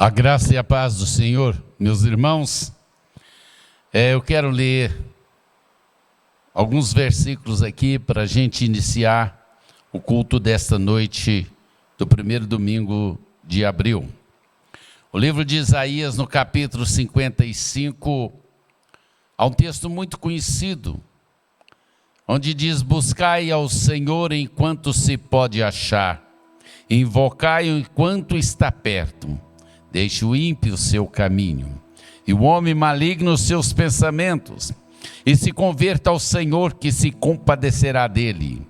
A graça e a paz do Senhor, meus irmãos, eu quero ler alguns versículos aqui para a gente iniciar o culto desta noite do primeiro domingo de abril. O livro de Isaías, no capítulo 55, há um texto muito conhecido, onde diz: buscai ao Senhor enquanto se pode achar, invocai-o enquanto está perto. Deixe o ímpio o seu caminho, e o homem maligno os seus pensamentos, e se converta ao Senhor, que se compadecerá dele.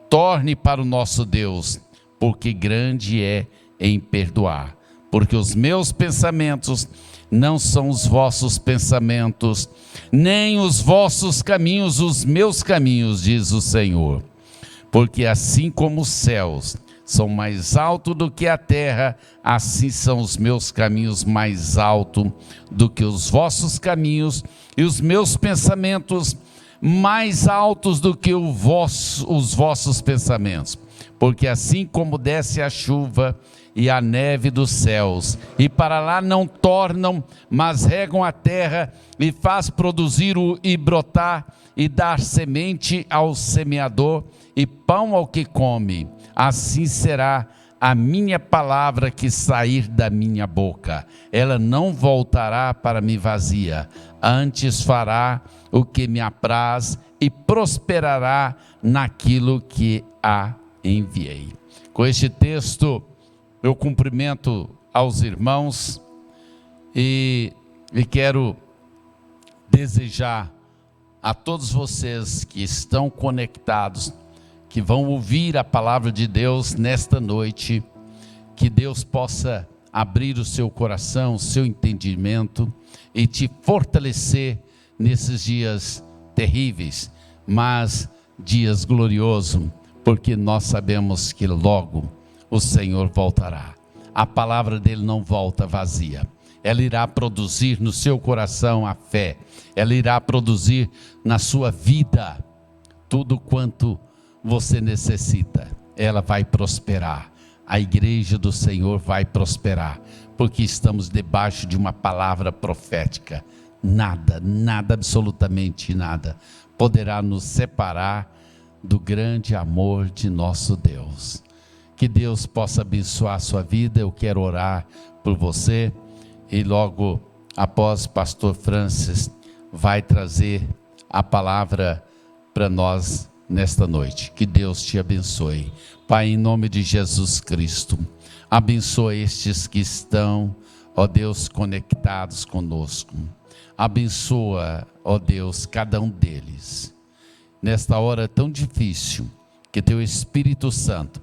Torne para o nosso Deus, porque grande é em perdoar. Porque os meus pensamentos não são os vossos pensamentos, nem os vossos caminhos os meus caminhos, diz o Senhor. Porque assim como os céus são mais altos do que a terra, assim são os meus caminhos mais altos do que os vossos caminhos, e os meus pensamentos mais altos do que os vossos pensamentos. Porque assim como desce a chuva e a neve dos céus, e para lá não tornam, mas regam a terra, e faz produzir e brotar, e dar semente ao semeador, e pão ao que come, assim será a minha palavra que sair da minha boca. Ela não voltará para mim vazia, antes fará o que me apraz e prosperará naquilo que a enviei. Com este texto, eu cumprimento aos irmãos e quero desejar a todos vocês que estão conectados, que vão ouvir a palavra de Deus nesta noite, que Deus possa abrir o seu coração, o seu entendimento e te fortalecer nesses dias terríveis, mas dias gloriosos, porque nós sabemos que logo o Senhor voltará. A palavra dele não volta vazia. Ela irá produzir no seu coração a fé. Ela irá produzir na sua vida tudo quanto você necessita. Ela vai prosperar. A igreja do Senhor vai prosperar, porque estamos debaixo de uma palavra profética. Nada, absolutamente nada, poderá nos separar do grande amor de nosso Deus. Que Deus possa abençoar a sua vida. Eu quero orar por você, e logo após pastor Francis vai trazer a palavra para nós nesta noite. Que Deus te abençoe. Pai, em nome de Jesus Cristo, abençoa estes que estão, ó Deus, conectados conosco. Abençoa, ó Deus, cada um deles. Nesta hora tão difícil, que teu Espírito Santo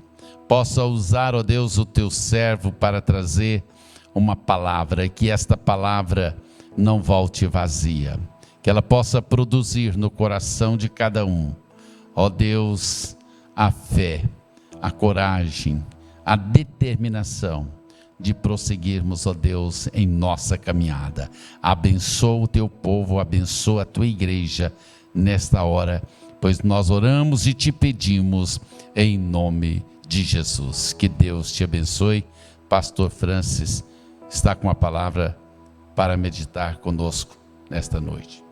possa usar, ó Deus, o teu servo para trazer uma palavra, e que esta palavra não volte vazia, que ela possa produzir no coração de cada um, ó Deus, a fé, a coragem, a determinação de prosseguirmos, ó Deus, em nossa caminhada. Abençoa o teu povo, abençoa a tua igreja nesta hora, pois nós oramos e te pedimos em nome de Jesus. Que Deus te abençoe. Pastor Francis está com a palavra para meditar conosco nesta noite.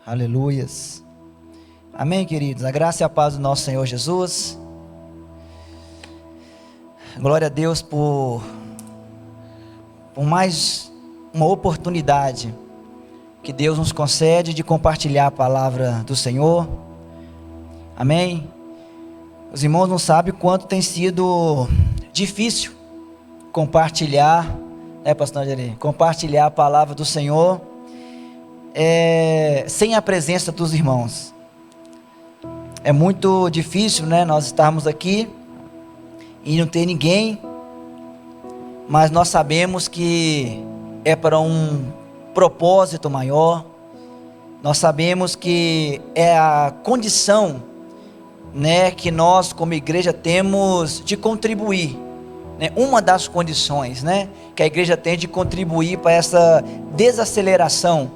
Aleluias. Amém, queridos? A graça e a paz do nosso Senhor Jesus. Glória a Deus por mais uma oportunidade que Deus nos concede de compartilhar a palavra do Senhor. Amém? Os irmãos não sabem quanto tem sido difícil compartilhar, pastor Angeli? Compartilhar a palavra do Senhor sem a presença dos irmãos. É muito difícil, nós estarmos aqui e não ter ninguém, mas nós sabemos que é para um propósito maior. Nós sabemos que é a condição, que nós como igreja temos de contribuir, uma das condições, que a igreja tem de contribuir para essa desaceleração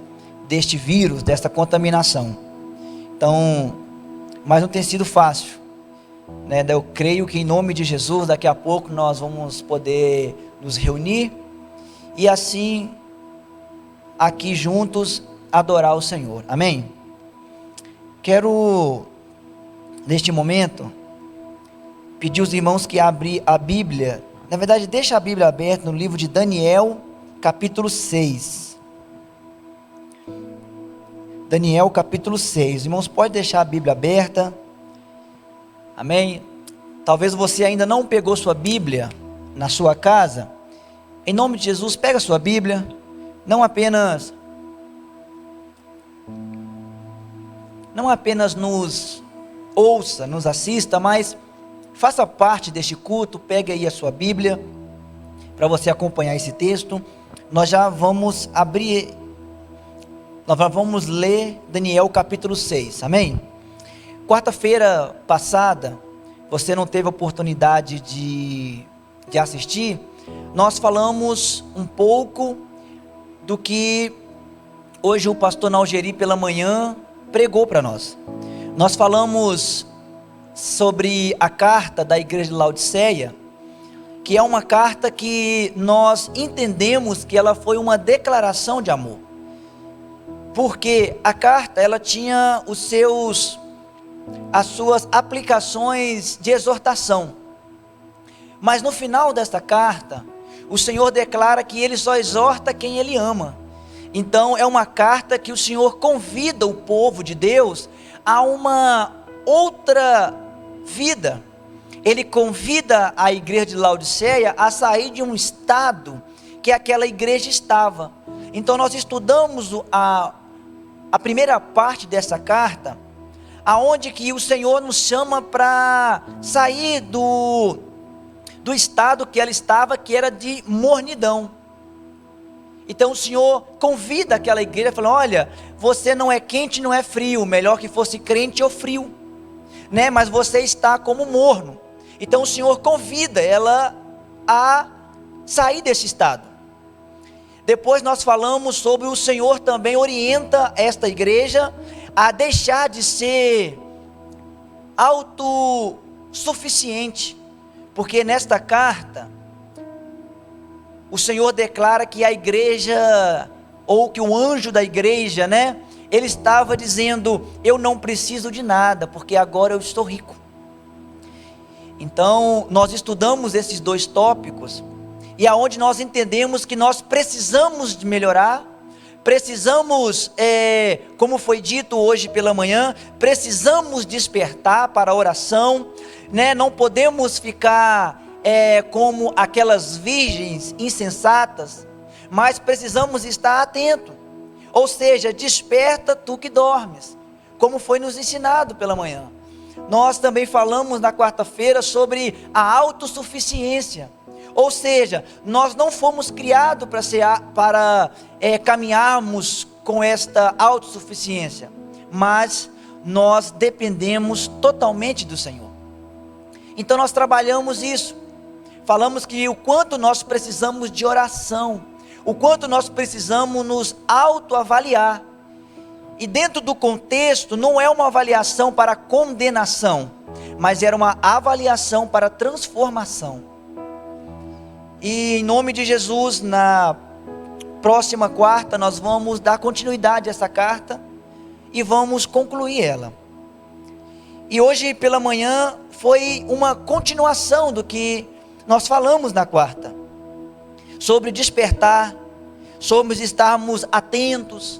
deste vírus, desta contaminação. Então, mas não tem sido fácil, Eu creio que em nome de Jesus, daqui a pouco nós vamos poder nos reunir e assim, aqui juntos, adorar o Senhor. Amém? Quero, neste momento, pedir aos irmãos que abrem a Bíblia. Na verdade, deixa a Bíblia aberta no livro de Daniel, capítulo 6. Daniel capítulo 6, irmãos, pode deixar a Bíblia aberta, amém? Talvez você ainda não pegou sua Bíblia na sua casa. Em nome de Jesus, pega a sua Bíblia, não apenas nos ouça, nos assista, mas faça parte deste culto. Pegue aí a sua Bíblia, para você acompanhar esse texto. Nós já vamos abrir. Nós vamos ler Daniel capítulo 6, amém? Quarta-feira passada, você não teve a oportunidade de assistir, nós falamos um pouco do que hoje o pastor Nalgeri pela manhã pregou para nós. Nós falamos sobre a carta da igreja de Laodiceia, que é uma carta que nós entendemos que ela foi uma declaração de amor. Porque a carta, ela tinha as suas aplicações de exortação. Mas no final desta carta, o Senhor declara que Ele só exorta quem Ele ama. Então é uma carta que o Senhor convida o povo de Deus a uma outra vida. Ele convida a igreja de Laodiceia a sair de um estado que aquela igreja estava. Então nós estudamos a primeira parte dessa carta, aonde que o Senhor nos chama para sair do estado que ela estava, que era de mornidão. Então o Senhor convida aquela igreja, falando: olha, você não é quente, não é frio, melhor que fosse crente ou frio, mas você está como morno. Então o Senhor convida ela a sair desse estado. Depois nós falamos sobre o Senhor também orienta esta igreja a deixar de ser autossuficiente, porque nesta carta o Senhor declara que a igreja, ou que o anjo da igreja, ele estava dizendo: eu não preciso de nada, porque agora eu estou rico. Então nós estudamos esses dois tópicos, e aonde nós entendemos que nós precisamos de melhorar, precisamos, como foi dito hoje pela manhã, precisamos despertar para a oração, não podemos ficar como aquelas virgens insensatas, mas precisamos estar atento, ou seja, desperta tu que dormes, como foi nos ensinado pela manhã. Nós também falamos na quarta-feira sobre a autossuficiência, Ou seja, nós não fomos criados para caminharmos com esta autossuficiência, mas nós dependemos totalmente do Senhor. Então nós trabalhamos isso, falamos que o quanto nós precisamos de oração, o quanto nós precisamos nos autoavaliar. E dentro do contexto, não é uma avaliação para condenação, mas era uma avaliação para transformação. E em nome de Jesus, na próxima quarta, nós vamos dar continuidade a essa carta e vamos concluir ela. E hoje pela manhã foi uma continuação do que nós falamos na quarta, sobre despertar, sobre estarmos atentos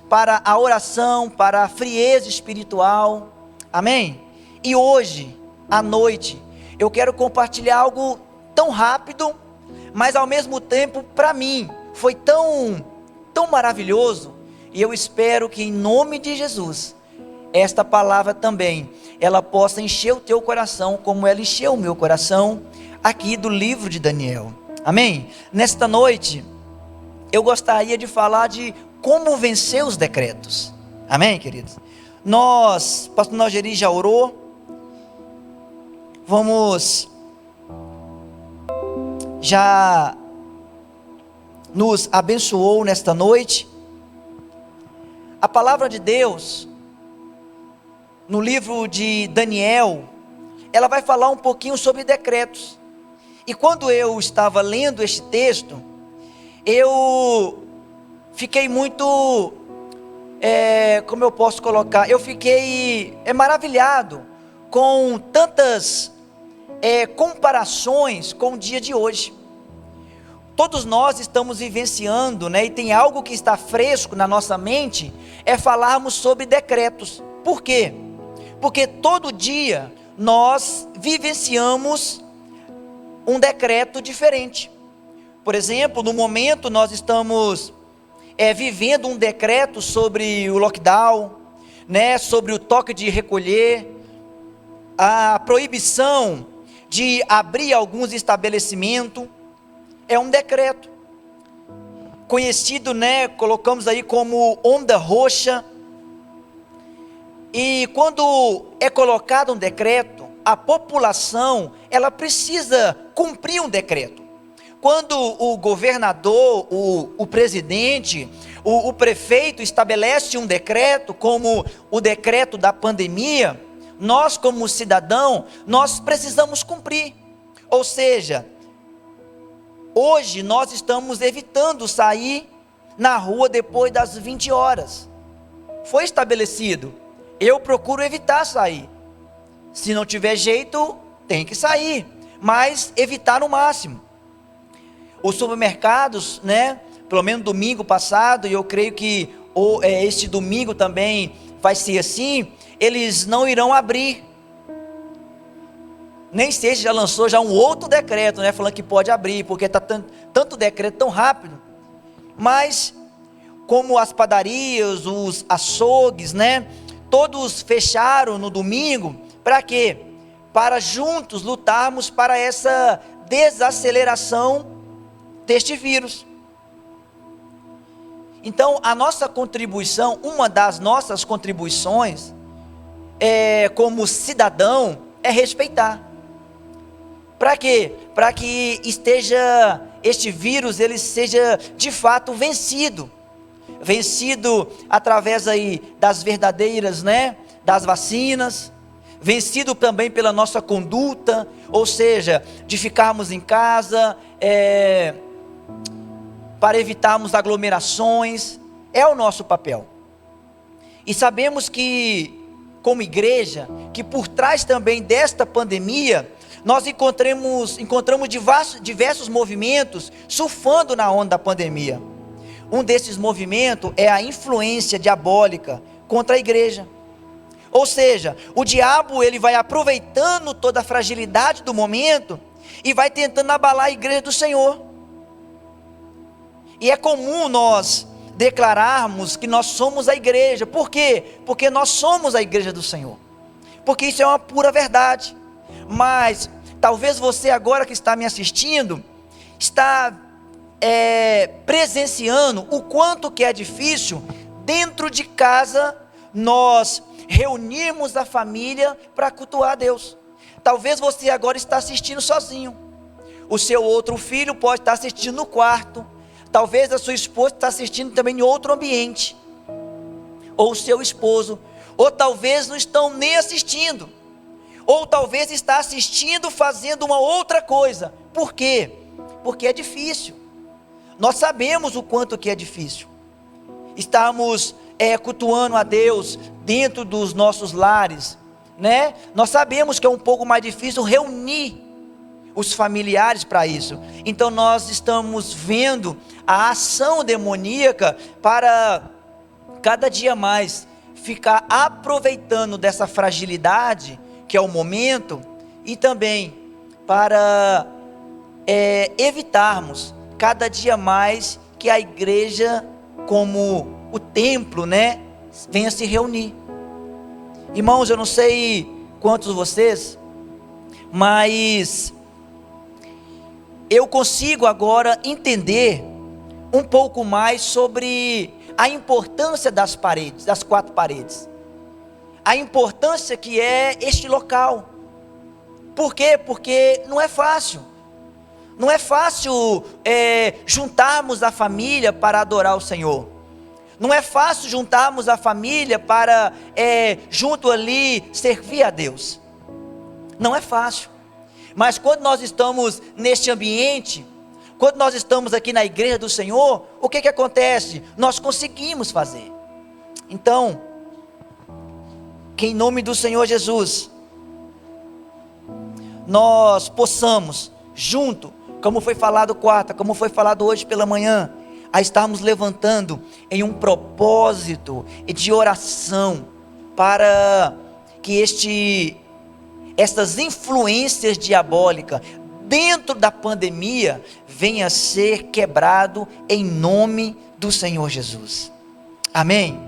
para a oração, para a frieza espiritual, amém? E hoje, à noite, eu quero compartilhar algo tão rápido, mas ao mesmo tempo, para mim, foi tão maravilhoso, e eu espero que em nome de Jesus, esta palavra também, ela possa encher o teu coração, como ela encheu o meu coração, aqui do livro de Daniel, amém? Nesta noite, eu gostaria de falar de como vencer os decretos, amém, queridos? Pastor Nalgeri já orou, já nos abençoou nesta noite. A palavra de Deus, no livro de Daniel, ela vai falar um pouquinho sobre decretos. E quando eu estava lendo este texto, eu fiquei muito, como eu posso colocar, eu fiquei maravilhado com tantas comparações com o dia de hoje. Todos nós estamos vivenciando, e tem algo que está fresco na nossa mente, é falarmos sobre decretos. Por quê? Porque todo dia nós vivenciamos um decreto diferente. Por exemplo, no momento nós estamos vivendo um decreto sobre o lockdown, sobre o toque de recolher, a proibição de abrir alguns estabelecimentos, é um decreto, conhecido, colocamos aí como onda roxa. E quando é colocado um decreto, a população, ela precisa cumprir um decreto. Quando o governador, o presidente, o prefeito estabelece um decreto, como o decreto da pandemia, nós como cidadão, nós precisamos cumprir. Ou seja, hoje nós estamos evitando sair na rua depois das 20 horas. Foi estabelecido. Eu procuro evitar sair. Se não tiver jeito, tem que sair, mas evitar no máximo. Os supermercados, pelo menos domingo passado, e eu creio que este domingo também vai ser assim, eles não irão abrir. Nem sei se já lançou um outro decreto, falando que pode abrir, porque está tanto decreto tão rápido. Mas, como as padarias, os açougues, todos fecharam no domingo, para quê? Para juntos lutarmos para essa desaceleração deste vírus. Então, a nossa contribuição, uma das nossas contribuições, como cidadão, é respeitar. Para quê? Para que este vírus, ele seja de fato vencido através aí das verdadeiras, das vacinas, vencido também pela nossa conduta, ou seja, de ficarmos em casa, para evitarmos aglomerações, é o nosso papel. E sabemos que, como igreja, que por trás também desta pandemia, nós encontramos diversos movimentos surfando na onda da pandemia. Um desses movimentos é a influência diabólica contra a igreja. Ou seja, o diabo, ele vai aproveitando toda a fragilidade do momento e vai tentando abalar a igreja do Senhor. E é comum nós declararmos que nós somos a igreja. Por quê? Porque nós somos a igreja do Senhor. Porque isso é uma pura verdade. Mas Talvez você agora que está me assistindo, está presenciando o quanto que é difícil, dentro de casa, nós reunirmos a família para cultuar a Deus. Talvez você agora está assistindo sozinho. O seu outro filho pode estar assistindo no quarto. Talvez a sua esposa está assistindo também em outro ambiente. Ou o seu esposo. Ou talvez não estão nem assistindo. Ou talvez está assistindo fazendo uma outra coisa. Por quê? Porque é difícil. Nós sabemos o quanto que é difícil. Estamos cultuando a Deus dentro dos nossos lares, né? Nós sabemos que é um pouco mais difícil reunir os familiares para isso. Então nós estamos vendo a ação demoníaca para cada dia mais ficar aproveitando dessa fragilidade que é o momento, e também para evitarmos cada dia mais que a igreja, como o templo, né, venha se reunir. Irmãos, eu não sei quantos de vocês, mas eu consigo agora entender um pouco mais sobre a importância das paredes, das 4 paredes. A importância que é este local. Por quê? Porque não é fácil. Não é fácil juntarmos a família para adorar o Senhor. Não é fácil juntarmos a família para, junto ali, servir a Deus. Não é fácil. Mas quando nós estamos neste ambiente, quando nós estamos aqui na igreja do Senhor, o que acontece? Nós conseguimos fazer. Então, que em nome do Senhor Jesus, nós possamos, junto, como foi falado quarta, como foi falado hoje pela manhã, a estarmos levantando em um propósito de oração, para que estas influências diabólicas dentro da pandemia venha a ser quebrado em nome do Senhor Jesus. Amém?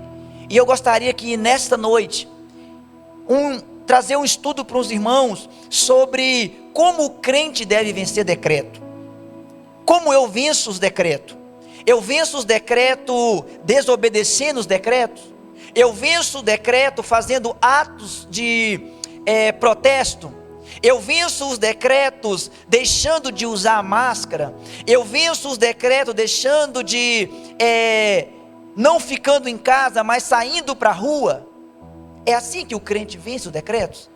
E eu gostaria que nesta noite trazer um estudo para os irmãos sobre como o crente deve vencer decreto. Como eu venço os decretos? Eu venço os decretos desobedecendo os decretos? Eu venço o decreto fazendo atos de protesto? Eu venço os decretos deixando de usar a máscara? Eu venço os decretos deixando de não ficando em casa, mas saindo para a rua? É assim que o crente vence os decretos?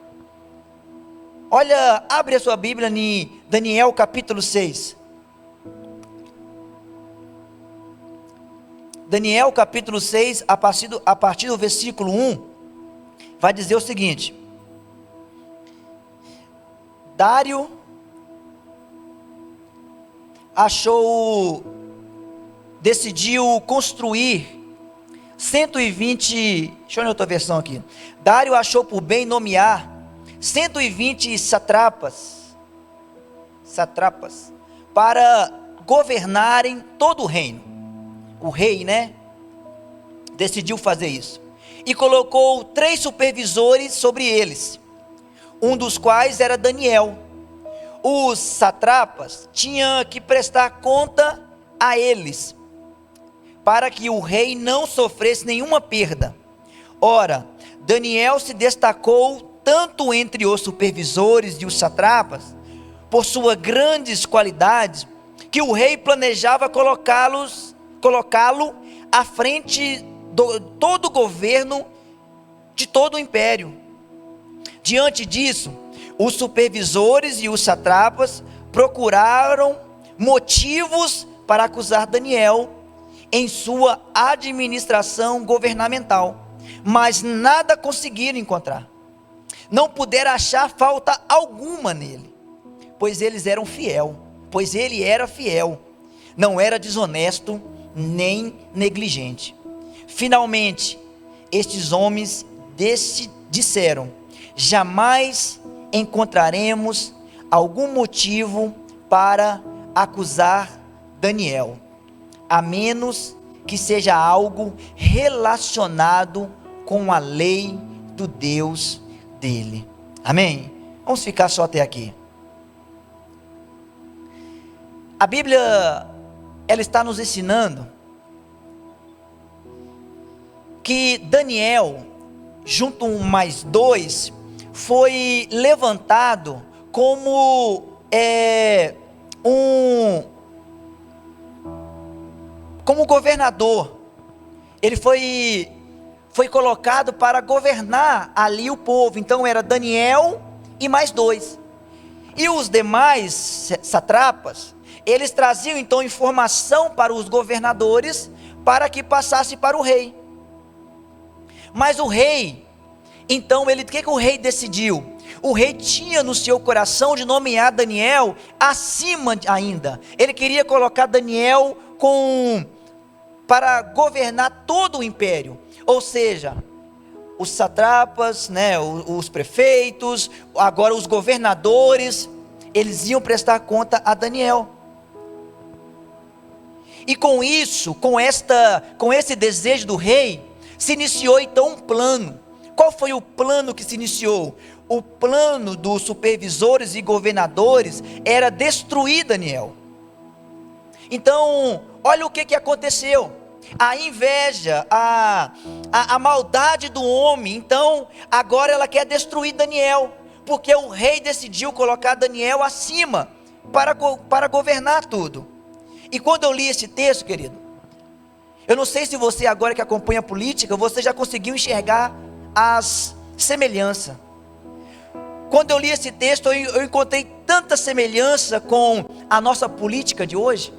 Olha, abre a sua Bíblia em Daniel capítulo 6. Daniel capítulo 6, a partir do versículo 1, vai dizer o seguinte: Dário decidiu construir 120, deixa eu ver outra versão aqui. Dário achou por bem nomear 120 satrapas para governarem todo o reino. O rei, né, decidiu fazer isso, e colocou 3 supervisores sobre eles, um dos quais era Daniel. Os satrapas tinham que prestar conta a eles, para que o rei não sofresse nenhuma perda. Ora, Daniel se destacou tanto entre os supervisores e os satrapas, por suas grandes qualidades, que o rei planejava colocá-lo à frente de todo o governo de todo o império. Diante disso, os supervisores e os satrapas procuraram motivos para acusar Daniel em sua administração governamental, mas nada conseguiram encontrar. Não puderam achar falta alguma nele, pois ele era fiel, não era desonesto nem negligente. Finalmente, estes homens disseram: jamais encontraremos algum motivo para acusar Daniel, a menos que seja algo relacionado com a lei do Deus dele. Amém? Vamos ficar só até aqui. A Bíblia, ela está nos ensinando que Daniel, junto mais dois, foi levantado como como governador. Ele foi colocado para governar ali o povo. Então era Daniel e mais dois. E os demais satrapas, eles traziam então informação para os governadores, para que passasse para o rei. Mas o rei, então, o que o rei decidiu? O rei tinha no seu coração de nomear Daniel acima ainda. Ele queria colocar Daniel para governar todo o império. Ou seja, os satrapas, né, os prefeitos, agora os governadores, eles iam prestar conta a Daniel. E com isso, com esse desejo do rei, se iniciou então um plano. Qual foi o plano que se iniciou? O plano dos supervisores e governadores era destruir Daniel. Então, olha o que aconteceu. A inveja, a maldade do homem, então, agora ela quer destruir Daniel, porque o rei decidiu colocar Daniel acima, para governar tudo. E quando eu li esse texto, querido, eu não sei se você agora que acompanha a política, você já conseguiu enxergar as semelhanças. Quando eu li esse texto, eu encontrei tanta semelhança com a nossa política de hoje.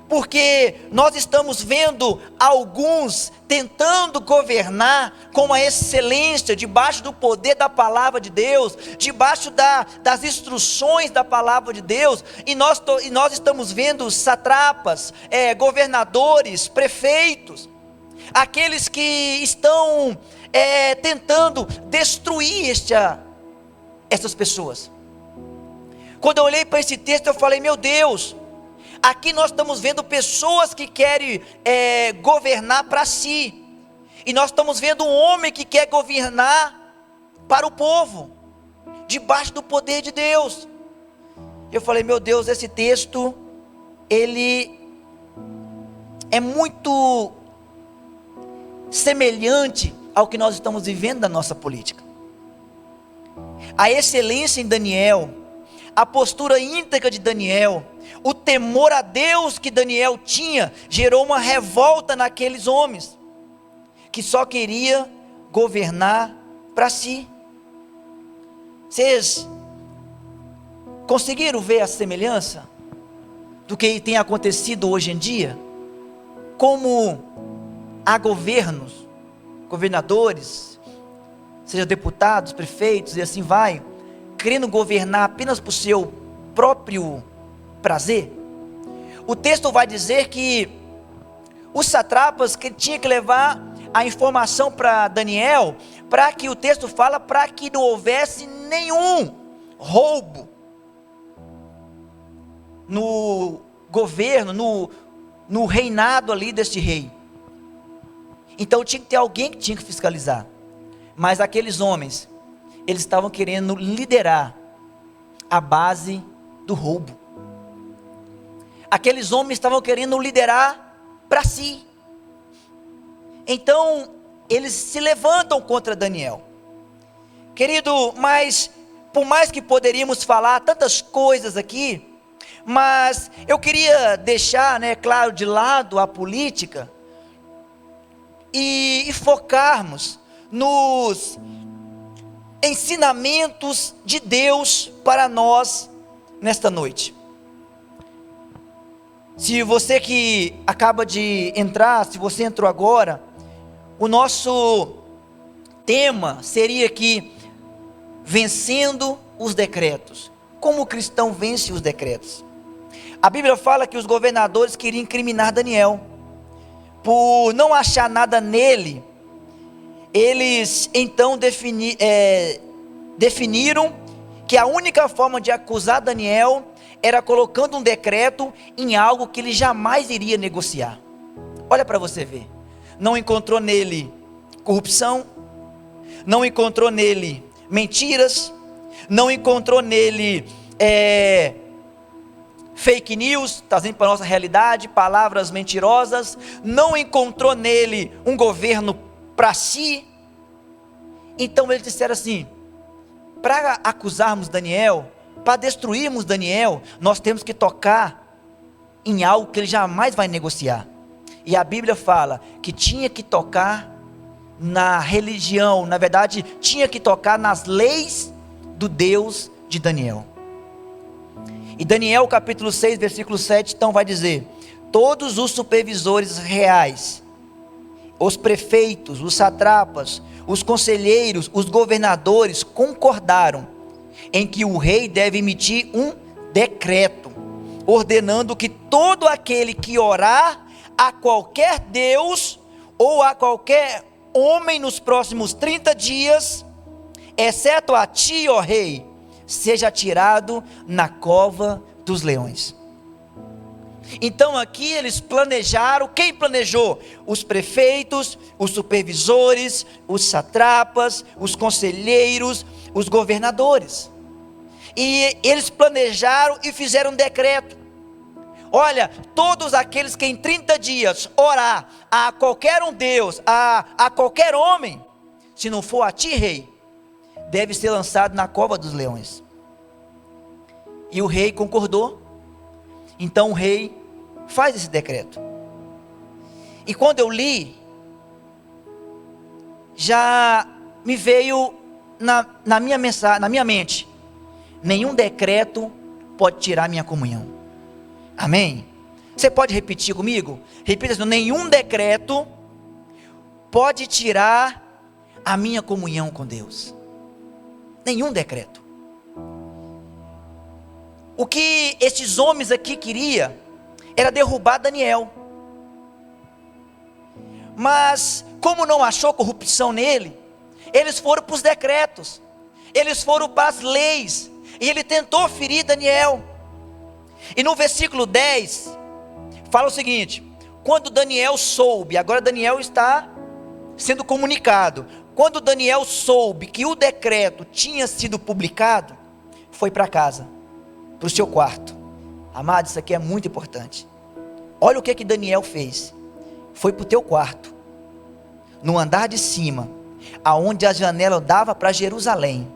Porque nós estamos vendo alguns tentando governar com a excelência, debaixo do poder da palavra de Deus, debaixo das instruções da palavra de Deus, e nós estamos vendo satrapas, governadores, prefeitos, aqueles que estão tentando destruir essas pessoas. Quando eu olhei para esse texto, eu falei, meu Deus, aqui nós estamos vendo pessoas que querem governar para si, e nós estamos vendo um homem que quer governar para o povo, debaixo do poder de Deus. Eu falei, meu Deus, esse texto, ele é muito semelhante ao que nós estamos vivendo da nossa política. A excelência em Daniel, a postura íntegra de Daniel, o temor a Deus que Daniel tinha, gerou uma revolta naqueles homens, que só queria governar para si. Vocês conseguiram ver a semelhança do que tem acontecido hoje em dia? Como há governos, governadores, seja deputados, prefeitos e assim vai, querendo governar apenas por seu próprio prazer. O texto vai dizer que os satrapas que tinham que levar a informação para Daniel, para que o texto fala, para que não houvesse nenhum roubo no governo, no reinado ali deste rei. Então tinha que ter alguém que tinha que fiscalizar. Mas aqueles homens, eles estavam querendo liderar a base do roubo. Aqueles homens estavam querendo liderar para si. Então eles se levantam contra Daniel. Querido, mas por mais que poderíamos falar tantas coisas aqui, mas eu queria deixar, claro, de lado a política e focarmos nos ensinamentos de Deus para nós nesta noite. Se você que acaba de entrar, se você entrou agora, o nosso tema seria aqui, vencendo os decretos. Como o cristão vence os decretos? A Bíblia fala que os governadores queriam incriminar Daniel, por não achar nada nele. Eles então definiram que a única forma de acusar Daniel era colocando um decreto em algo que ele jamais iria negociar. Olha para você ver, não encontrou nele corrupção, não encontrou nele mentiras, não encontrou nele fake news, trazendo para a nossa realidade, palavras mentirosas, não encontrou nele um governo para si. Então eles disseram assim: para acusarmos Daniel, para destruirmos Daniel, nós temos que tocar em algo que ele jamais vai negociar. E a Bíblia fala que tinha que tocar na religião, na verdade, tinha que tocar nas leis do Deus de Daniel. E Daniel capítulo 6, versículo 7, então vai dizer: todos os supervisores reais, os prefeitos, os satrapas, os conselheiros, os governadores concordaram em que o rei deve emitir um decreto, ordenando que todo aquele que orar a qualquer Deus ou a qualquer homem nos próximos 30 dias, exceto a ti, ó rei, seja atirado na cova dos leões. Então aqui eles planejaram. Quem planejou? Os prefeitos, os supervisores, os satrapas, os conselheiros, os governadores. E eles planejaram e fizeram um decreto: olha, todos aqueles que em 30 dias orar a qualquer um Deus, a qualquer homem, se não for a ti, rei, deve ser lançado na cova dos leões. E o rei concordou. Então o rei faz esse decreto. E quando eu li, já me veio na minha mente: nenhum decreto pode tirar minha comunhão. Amém? Você pode repetir comigo? Repita assim: nenhum decreto pode tirar a minha comunhão com Deus. Nenhum decreto. O que esses homens aqui queriam era derrubar Daniel. Mas como não achou corrupção nele, eles foram para os decretos, eles foram para as leis, e ele tentou ferir Daniel. E no versículo 10 fala o seguinte: quando Daniel soube, agora Daniel está sendo comunicado, quando Daniel soube que o decreto tinha sido publicado, foi para casa, para o seu quarto. Amado, isso aqui é muito importante. Olha o que Daniel fez. Foi para o teu quarto, no andar de cima, aonde a janela dava para Jerusalém.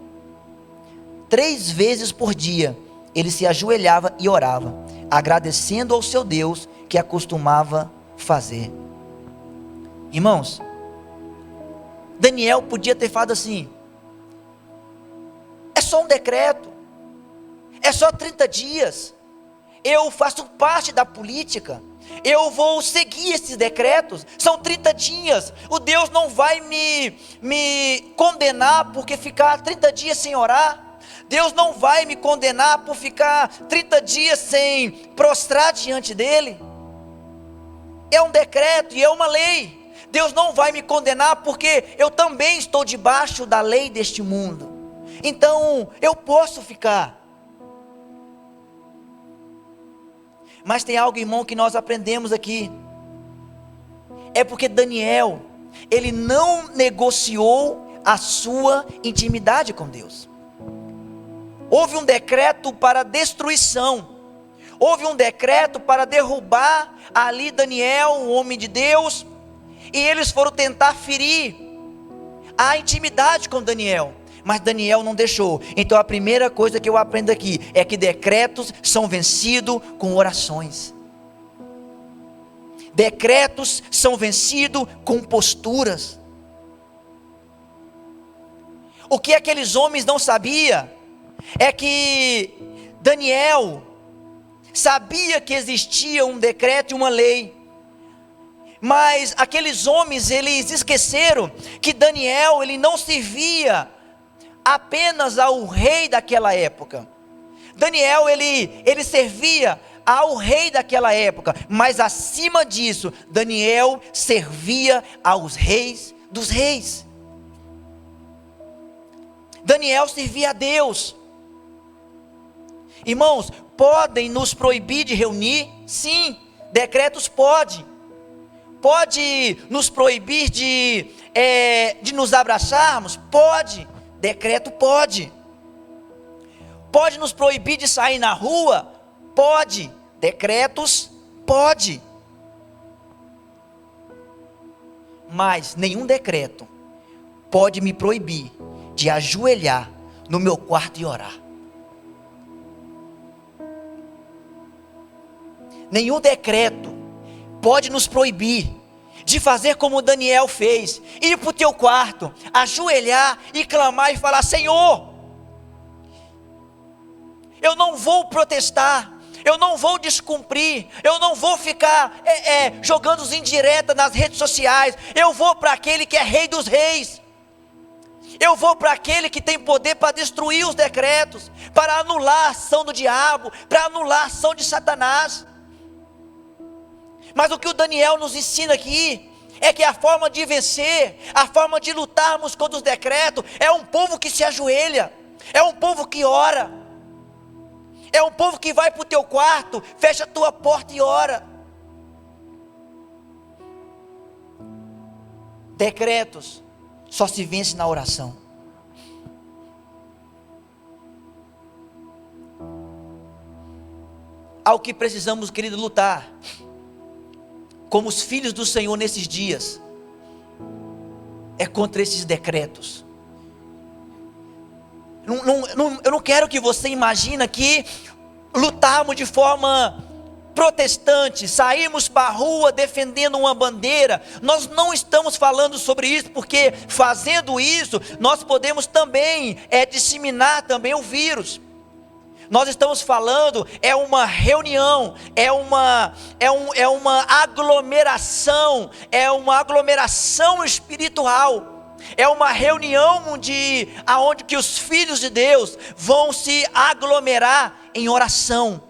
3 vezes por dia ele se ajoelhava e orava, agradecendo ao seu Deus, que acostumava fazer. Irmãos, Daniel podia ter falado assim: é só um decreto, é só 30 dias, eu faço parte da política, eu vou seguir esses decretos, são 30 dias, o Deus não vai me condenar porque ficar 30 dias sem orar, Deus não vai me condenar por ficar 30 dias sem prostrar diante dele. É um decreto e é uma lei. Deus não vai me condenar porque eu também estou debaixo da lei deste mundo. Então eu posso ficar. Mas tem algo, irmão, que nós aprendemos aqui. É porque Daniel, ele não negociou a sua intimidade com Deus. Houve um decreto para destruição. Houve um decreto para derrubar ali Daniel, um homem de Deus. E eles foram tentar ferir a intimidade com Daniel. Mas Daniel não deixou. Então a primeira coisa que eu aprendo aqui é que decretos são vencidos com orações. Decretos são vencidos com posturas. O que aqueles homens não sabiam é que Daniel sabia que existia um decreto e uma lei. Mas aqueles homens, eles esqueceram que Daniel, ele não servia apenas ao rei daquela época. Daniel, ele servia ao rei daquela época, mas acima disso, Daniel servia aos reis dos reis. Daniel servia a Deus. Irmãos, podem nos proibir de reunir? Sim, decretos podem. Pode nos proibir de nos abraçarmos? Pode, decreto pode. Pode nos proibir de sair na rua? Pode. Decretos, pode. Mas nenhum decreto pode me proibir de ajoelhar no meu quarto e orar. Nenhum decreto pode nos proibir de fazer como Daniel fez, ir para o teu quarto, ajoelhar e clamar e falar: Senhor, eu não vou protestar, eu não vou descumprir, eu não vou ficar jogando os indiretas nas redes sociais, eu vou para aquele que é Rei dos Reis, eu vou para aquele que tem poder para destruir os decretos, para anular a ação do diabo, para anular a ação de Satanás. Mas o que o Daniel nos ensina aqui é que a forma de vencer, a forma de lutarmos contra os decretos, é um povo que se ajoelha, é um povo que ora, é um povo que vai para o teu quarto, fecha a tua porta e ora. Decretos só se vence na oração. Ao que precisamos, querido, lutar como os filhos do Senhor nesses dias, é contra esses decretos. Eu não quero que você imagine que lutarmos de forma protestante, sairmos para a rua defendendo uma bandeira. Nós não estamos falando sobre isso, porque fazendo isso, nós podemos também disseminar também o vírus. Nós estamos falando, é uma reunião, é uma aglomeração, espiritual, é uma reunião aonde que os filhos de Deus vão se aglomerar em oração,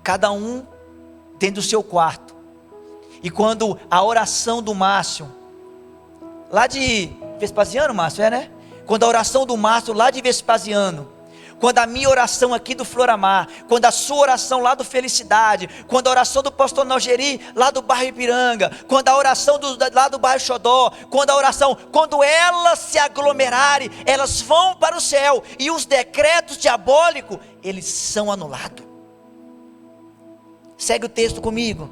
cada um dentro do seu quarto. E quando a oração do Márcio, lá de Vespasiano, Márcio, né? Quando a oração do Márcio lá de Vespasiano, quando a minha oração aqui do Floramar, quando a sua oração lá do Felicidade, quando a oração do pastor Nalgeri lá do bairro Ipiranga, quando a oração lá do bairro Xodó, quando elas se aglomerarem, elas vão para o céu, e os decretos diabólicos, eles são anulados. Segue o texto comigo.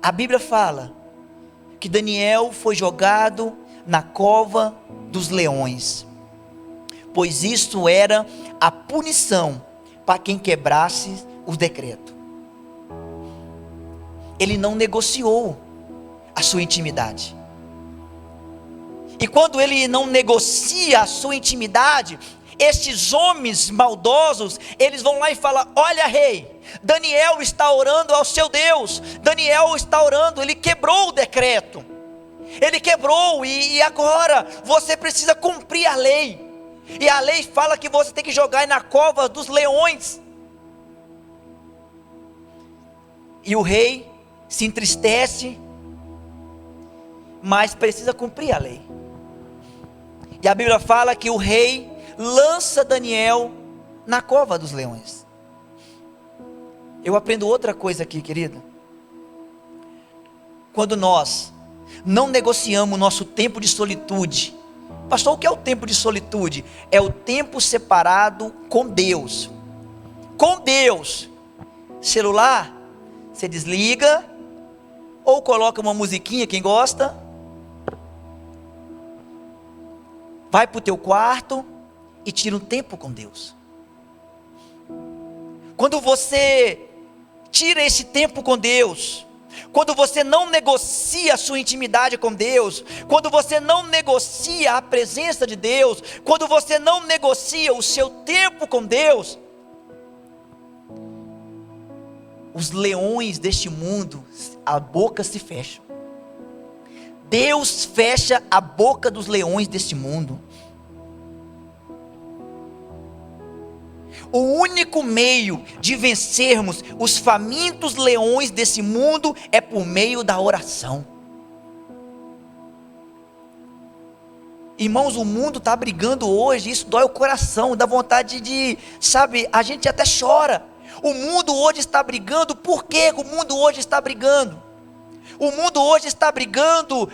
A Bíblia fala que Daniel foi jogado na cova dos leões, pois isto era a punição para quem quebrasse o decreto. Ele não negociou a sua intimidade, e quando ele não negocia a sua intimidade, estes homens maldosos, eles vão lá e falam: olha, rei, Daniel está orando ao seu Deus, Daniel está orando, ele quebrou o decreto, ele quebrou, e agora você precisa cumprir a lei. E a lei fala que você tem que jogar na cova dos leões. E o rei se entristece, mas precisa cumprir a lei. E a Bíblia fala que o rei lança Daniel na cova dos leões. Eu aprendo outra coisa aqui, querido. Quando nós não negociamos o nosso tempo de solitude. Pastor, o que é o tempo de solitude? É o tempo separado com Deus. Com Deus. Celular, você desliga, ou coloca uma musiquinha, quem gosta, vai para o teu quarto e tira um tempo com Deus. Quando você tira esse tempo com Deus, quando você não negocia a sua intimidade com Deus, quando você não negocia a presença de Deus, quando você não negocia o seu tempo com Deus, os leões deste mundo, a boca se fecha. Deus fecha a boca dos leões deste mundo. O único meio de vencermos os famintos leões desse mundo é por meio da oração. Irmãos, o mundo está brigando hoje, isso dói o coração, dá vontade de, sabe, a gente até chora. O mundo hoje está brigando, por que o mundo hoje está brigando? O mundo hoje está brigando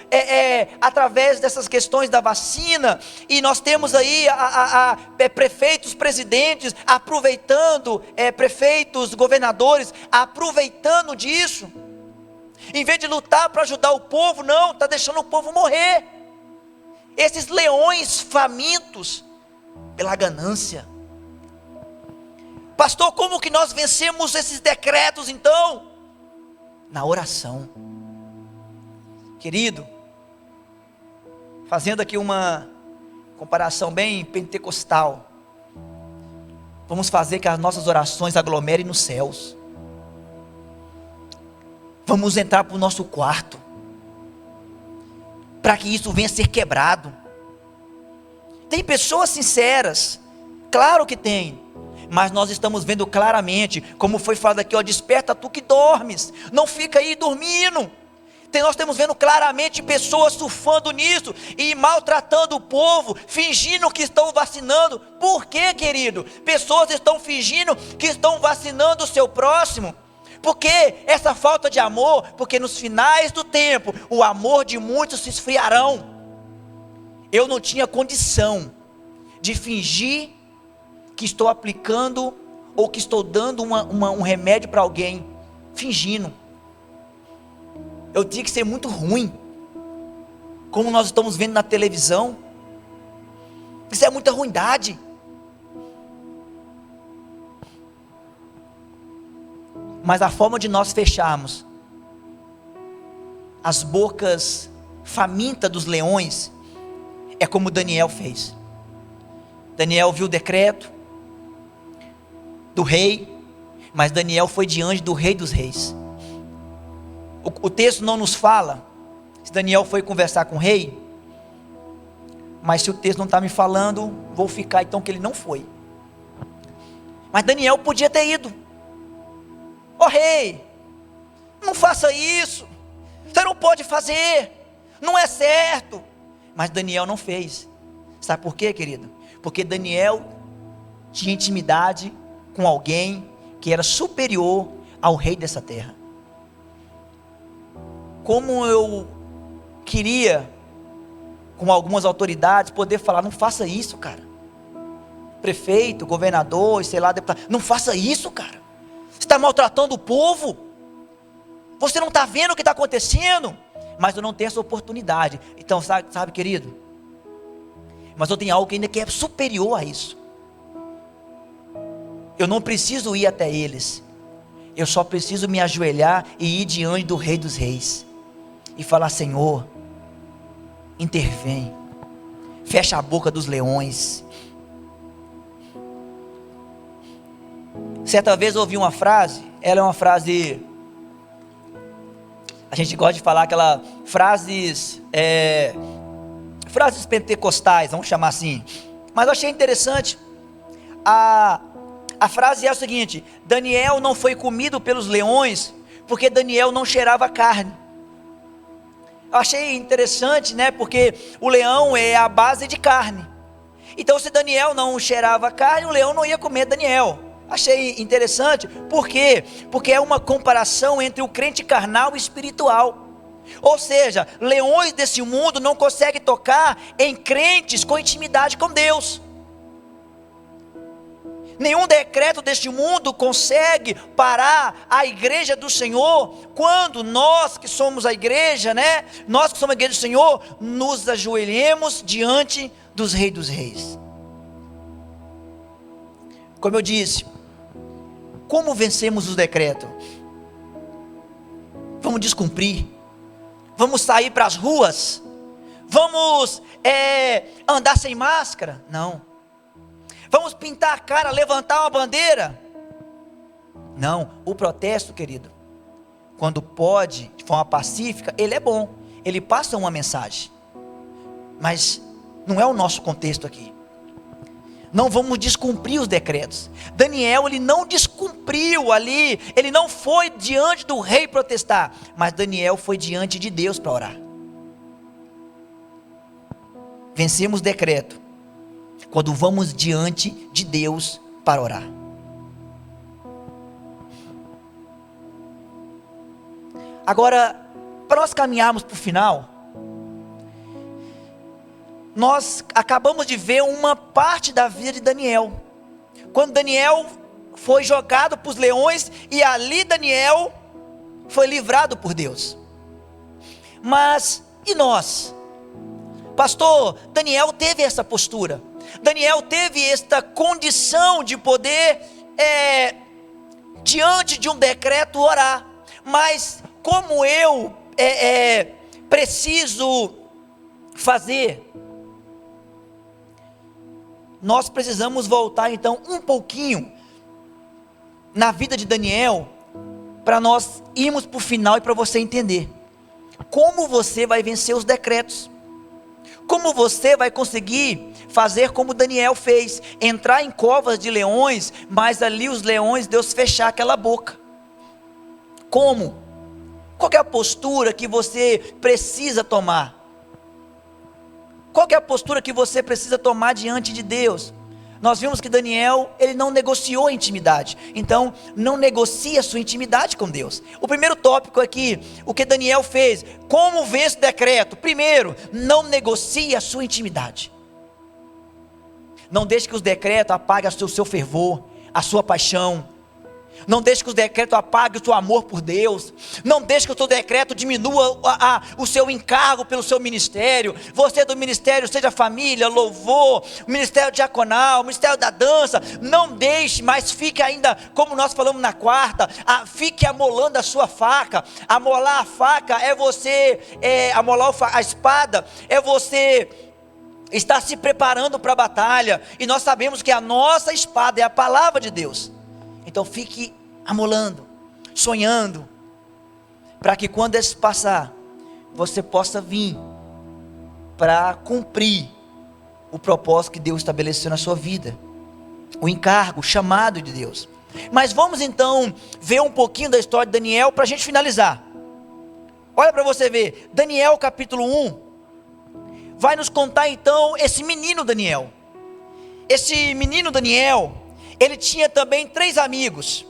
através dessas questões da vacina, e nós temos aí prefeitos, presidentes aproveitando, prefeitos, governadores aproveitando disso. Em vez de lutar para ajudar o povo, não, está deixando o povo morrer. Esses leões famintos pela ganância. Pastor, como que nós vencemos esses decretos então? Na oração. Querido, fazendo aqui uma comparação bem pentecostal, vamos fazer que as nossas orações aglomerem nos céus. Vamos entrar para o nosso quarto, para que isso venha a ser quebrado. Tem pessoas sinceras, claro que tem, mas nós estamos vendo claramente, como foi falado aqui, ó, desperta tu que dormes, não fica aí dormindo. Nós estamos vendo claramente pessoas surfando nisso e maltratando o povo, fingindo que estão vacinando. Por quê, querido? Pessoas estão fingindo que estão vacinando o seu próximo. Por que essa falta de amor? Porque nos finais do tempo, o amor de muitos se esfriarão. Eu não tinha condição de fingir que estou aplicando ou que estou dando um remédio para alguém, fingindo. Eu tinha que ser muito ruim, como nós estamos vendo na televisão. Isso é muita ruindade. Mas a forma de nós fecharmos as bocas famintas dos leões é como Daniel fez. Daniel viu o decreto do rei, mas Daniel foi diante do rei dos reis. O texto não nos fala se Daniel foi conversar com o rei, mas se o texto não está me falando, vou ficar então que ele não foi. Mas Daniel podia ter ido. Ó rei, não faça isso, você não pode fazer, não é certo. Mas Daniel não fez. Sabe por quê, querido? Porque Daniel tinha intimidade com alguém que era superior ao rei dessa terra. Como eu queria, com algumas autoridades, poder falar, não faça isso, cara. Prefeito, governador, sei lá, deputado, não faça isso, cara. Você está maltratando o povo. Você não está vendo o que está acontecendo. Mas eu não tenho essa oportunidade. Então, sabe, querido? Mas eu tenho algo que ainda que é superior a isso. Eu não preciso ir até eles. Eu só preciso me ajoelhar e ir diante do Rei dos Reis. E falar, Senhor, intervém. Fecha a boca dos leões. Certa vez eu ouvi uma frase. Ela é uma frase... A gente gosta de falar aquelas frases... frases pentecostais, vamos chamar assim. Mas eu achei interessante. A frase é o seguinte: Daniel não foi comido pelos leões porque Daniel não cheirava carne. Eu achei interessante, né? Porque o leão é a base de carne. Então se Daniel não cheirava carne, o leão não ia comer Daniel. Achei interessante. Por quê? Porque é uma comparação entre o crente carnal e espiritual. Ou seja, leões desse mundo não conseguem tocar em crentes com intimidade com Deus. Nenhum decreto deste mundo consegue parar a igreja do Senhor, quando nós que somos a igreja, né? Nós que somos a igreja do Senhor, nos ajoelhemos diante dos Reis dos Reis. Como eu disse, como vencemos os decretos? Vamos descumprir. Vamos sair para as ruas? Vamos andar sem máscara? Não. Vamos pintar a cara, levantar uma bandeira? Não. O protesto, querido, quando pode, de forma pacífica, ele é bom. Ele passa uma mensagem. Mas não é o nosso contexto aqui. Não vamos descumprir os decretos. Daniel, ele não descumpriu ali. Ele não foi diante do rei protestar. Mas Daniel foi diante de Deus para orar. Vencemos decreto quando vamos diante de Deus para orar. Agora, para nós caminharmos para o final, nós acabamos de ver uma parte da vida de Daniel. Quando Daniel foi jogado para os leões, e ali Daniel foi livrado por Deus. Mas, e nós? Pastor, Daniel teve essa postura. Daniel teve esta condição de poder, diante de um decreto, orar. Mas, como eu preciso fazer? Nós precisamos voltar então um pouquinho na vida de Daniel, para nós irmos para o final e para você entender como você vai vencer os decretos, como você vai conseguir fazer como Daniel fez, entrar em covas de leões, mas ali os leões, Deus fechar aquela boca. Como? Qual é a postura que você precisa tomar? Qual é a postura que você precisa tomar diante de Deus? Nós vimos que Daniel, ele não negociou a intimidade. Então, não negocie a sua intimidade com Deus. O primeiro tópico aqui, o que Daniel fez, como vence o decreto? Primeiro, não negocie a sua intimidade. Não deixe que os decretos apaguem o seu fervor, a sua paixão. Não deixe que os decretos apaguem o seu amor por Deus. Não deixe que o seu decreto diminua o seu encargo pelo seu ministério. Você do ministério, seja família, louvor, ministério diaconal, ministério da dança. Não deixe, mas fique ainda, como nós falamos na quarta, fique amolando a sua faca. Amolar a faca é você, amolar a espada é você estar se preparando para a batalha. E nós sabemos que a nossa espada é a palavra de Deus. Então fique amolando, sonhando, para que quando esse passar, você possa vir para cumprir o propósito que Deus estabeleceu na sua vida, o encargo, o chamado de Deus. Mas vamos então ver um pouquinho da história de Daniel para a gente finalizar. Olha para você ver, Daniel capítulo 1, vai nos contar então esse menino Daniel. Esse menino Daniel, ele tinha também 3 amigos,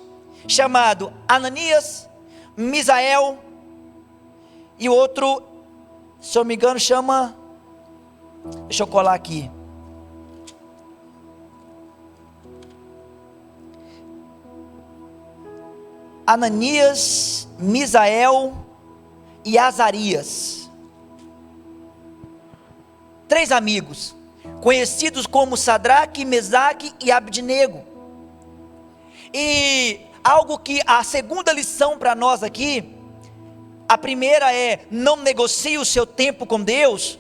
chamado Ananias, Misael, e o outro, se eu não me engano, chama, deixa eu colar aqui, Ananias, Misael e Azarias. 3 amigos, conhecidos como Sadraque, Mesaque e Abdenego. E algo que, a segunda lição para nós aqui, a primeira é, não negocie o seu tempo com Deus,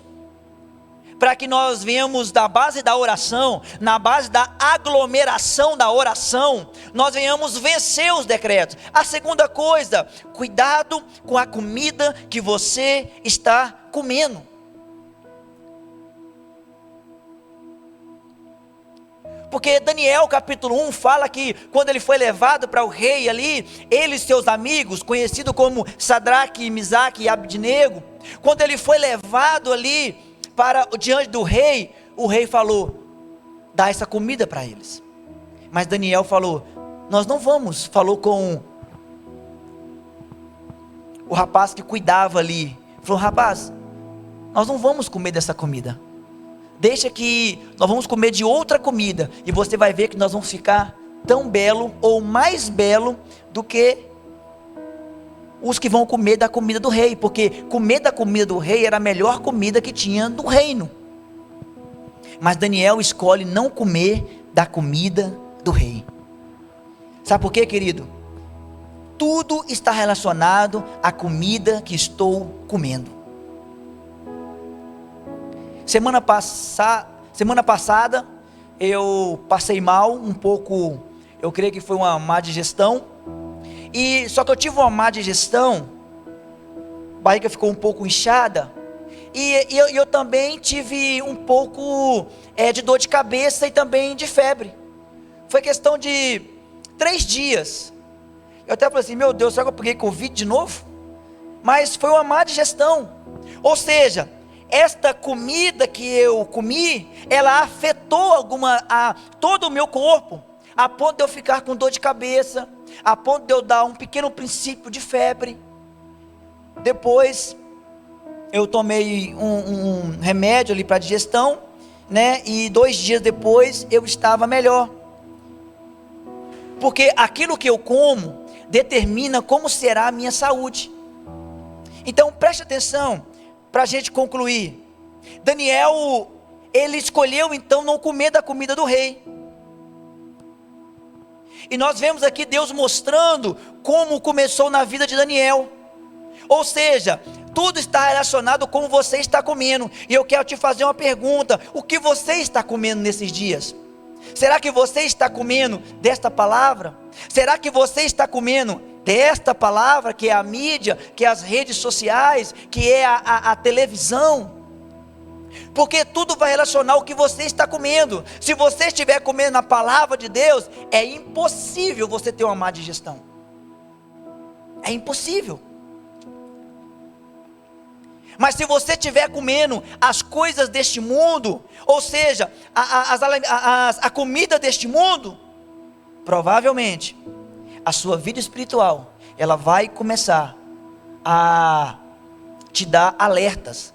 para que nós venhamos da base da oração, na base da aglomeração da oração, nós venhamos vencer os decretos. A segunda coisa, cuidado com a comida que você está comendo. Porque Daniel capítulo 1 fala que quando ele foi levado para o rei ali, ele e seus amigos, conhecido como Sadraque, Mesaque e Abdenego, quando ele foi levado ali para diante do rei, o rei falou, dá essa comida para eles. Mas Daniel falou, nós não vamos, falou com o rapaz que cuidava ali, falou, rapaz, nós não vamos comer dessa comida. Deixa que nós vamos comer de outra comida, e você vai ver que nós vamos ficar tão belo, ou mais belo, do que os que vão comer da comida do rei, porque comer da comida do rei era a melhor comida que tinha do reino. Mas Daniel escolhe não comer da comida do rei. Sabe por quê, querido? Tudo está relacionado à comida que estou comendo. Semana passada, eu passei mal um pouco, eu creio que foi uma má digestão, e só que eu tive uma má digestão, a barriga ficou um pouco inchada, e eu também tive um pouco de dor de cabeça e também de febre. Foi questão de 3 dias, eu até falei assim, meu Deus, será que eu peguei Covid de novo? Mas foi uma má digestão, ou seja, esta comida que eu comi, ela afetou todo o meu corpo, a ponto de eu ficar com dor de cabeça, a ponto de eu dar um pequeno princípio de febre. depois eu tomei um remédio ali para digestão, né? E 2 dias depois eu estava melhor. Porque aquilo que eu como determina como será a minha saúde. Então preste atenção, para a gente concluir. Daniel, ele escolheu então não comer da comida do rei. E nós vemos aqui Deus mostrando como começou na vida de Daniel. Ou seja, tudo está relacionado com como você está comendo. E eu quero te fazer uma pergunta: o que você está comendo nesses dias? Será que você está comendo desta palavra? Será que você está comendo desta palavra, que é a mídia, que é as redes sociais, que é a televisão? Porque tudo vai relacionar o que você está comendo. Se você estiver comendo a palavra de Deus, é impossível você ter uma má digestão. É impossível. Mas se você estiver comendo as coisas deste mundo, ou seja, a comida deste mundo, provavelmente a sua vida espiritual, ela vai começar a te dar alertas.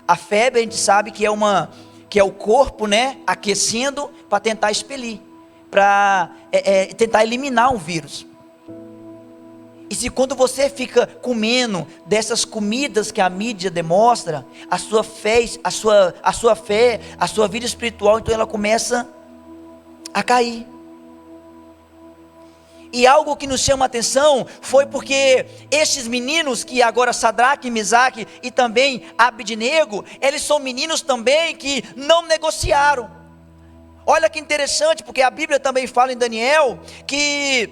A febre a gente sabe que é o corpo, né, aquecendo para tentar expelir, para tentar eliminar um vírus. E se quando você fica comendo dessas comidas que a mídia demonstra, a sua fé, a sua vida espiritual, então ela começa a cair. E algo que nos chama a atenção foi porque estes meninos, que agora Sadraque, Mesaque e também Abednego, eles são meninos também que não negociaram. Olha que interessante, porque a Bíblia também fala em Daniel que